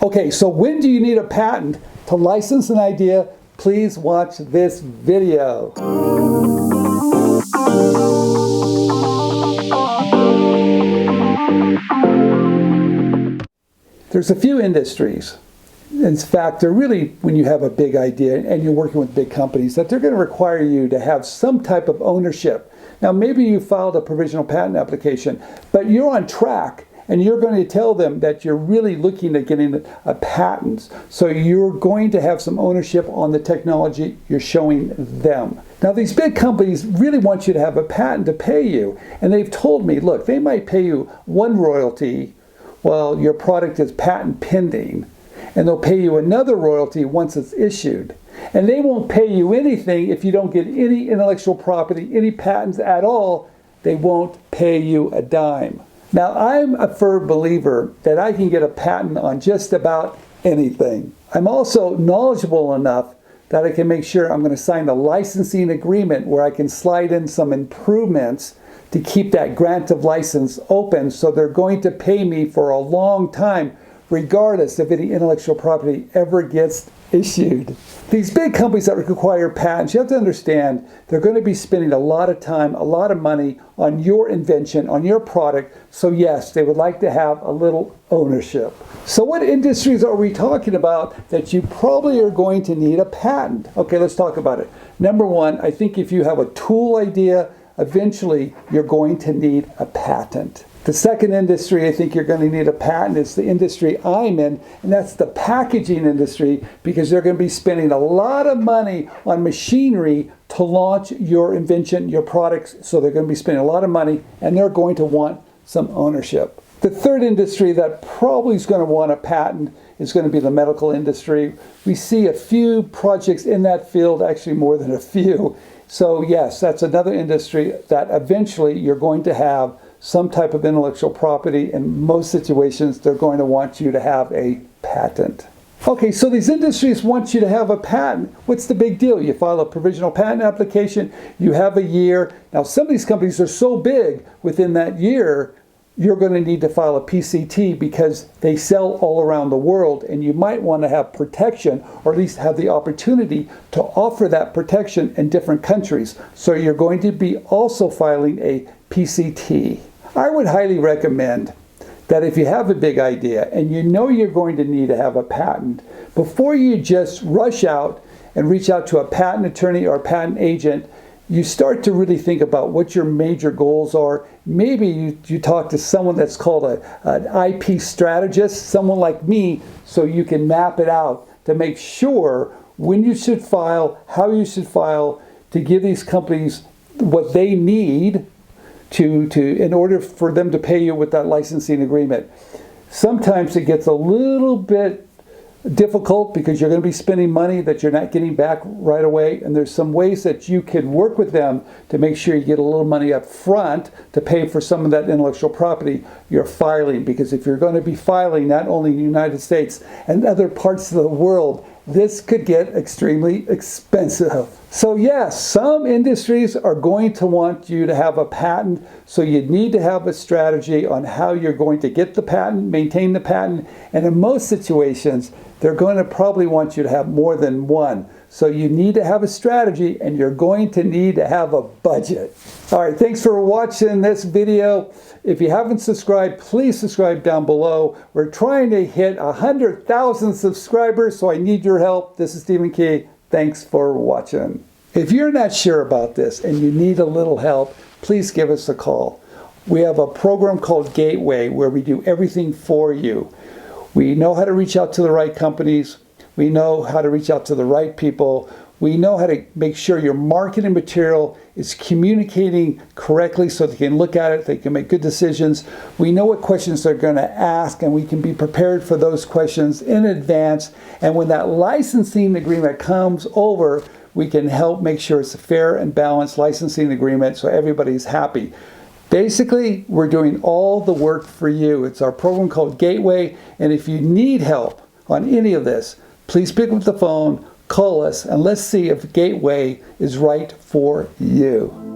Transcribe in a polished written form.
Okay, so when do you need a patent to license an idea? Please watch this video. There's a few industries. In fact, they're really, when you have a big idea and you're working with big companies, that they're going to require you to have some type of ownership. Now, maybe you filed a provisional patent application, but you're on track and you're going to tell them that you're really looking at getting a patent. So you're going to have some ownership on the technology you're showing them. Now, these big companies really want you to have a patent to pay you. And they've told me, look, they might pay you one royalty while your product is patent pending. And they'll pay you another royalty once it's issued. And they won't pay you anything if you don't get any intellectual property, any patents at all. They won't pay you a dime. Now, I'm a firm believer that I can get a patent on just about anything. I'm also knowledgeable enough that I can make sure I'm going to sign a licensing agreement where I can slide in some improvements to keep that grant of license open, so they're going to pay me for a long time, regardless if any intellectual property ever gets issued. These big companies that require patents, you have to understand, they're going to be spending a lot of time, a lot of money on your invention, on your product. So yes, they would like to have a little ownership. So what industries are we talking about that you probably are going to need a patent? Okay, let's talk about it. Number one, I think if you have a tool idea, eventually you're going to need a patent. The second industry I think you're going to need a patent is the industry I'm in, and that's the packaging industry, because they're going to be spending a lot of money on machinery to launch your invention, your products. So they're going to be spending a lot of money, and they're going to want some ownership. The third industry that probably is going to want a patent is going to be the medical industry. We see a few projects in that field, actually more than a few. So yes, that's another industry that eventually you're going to have some type of intellectual property. In most situations, they're going to want you to have a patent. Okay, so these industries want you to have a patent. What's the big deal? You file a provisional patent application, you have a year. Now, some of these companies are so big, within that year, you're going to need to file a PCT because they sell all around the world, and you might want to have protection, or at least have the opportunity to offer that protection in different countries. So you're going to be also filing a PCT. I would highly recommend that if you have a big idea and you know you're going to need to have a patent, before you just rush out and reach out to a patent attorney or a patent agent, you start to really think about what your major goals are. Maybe you talk to someone that's called an IP strategist, someone like me, so you can map it out to make sure when you should file, how you should file, to give these companies what they need in order for them to pay you with that licensing agreement. Sometimes it gets a little bit difficult because you're going to be spending money that you're not getting back right away, and there's some ways that you can work with them to make sure you get a little money up front to pay for some of that intellectual property you're filing. Because if you're going to be filing not only in the United States and other parts of the world, this could get extremely expensive. So yes, some industries are going to want you to have a patent, so you need to have a strategy on how you're going to get the patent, maintain the patent, and in most situations, they're going to probably want you to have more than one. So you need to have a strategy, and you're going to need to have a budget. All right, thanks for watching this video. If you haven't subscribed, please subscribe down below. We're trying to hit 100,000 subscribers, so I need your help. This is Stephen Key. Thanks for watching. If you're not sure about this and you need a little help, please give us a call. We have a program called Gateway where we do everything for you. We know how to reach out to the right companies. We know how to reach out to the right people. We know how to make sure your marketing material is communicating correctly so they can look at it, they can make good decisions. We know what questions they're going to ask, and we can be prepared for those questions in advance. And when that licensing agreement comes over, we can help make sure it's a fair and balanced licensing agreement so everybody's happy. Basically, we're doing all the work for you. It's our program called Gateway, and if you need help on any of this, please pick up the phone, call us, and let's see if Gateway is right for you.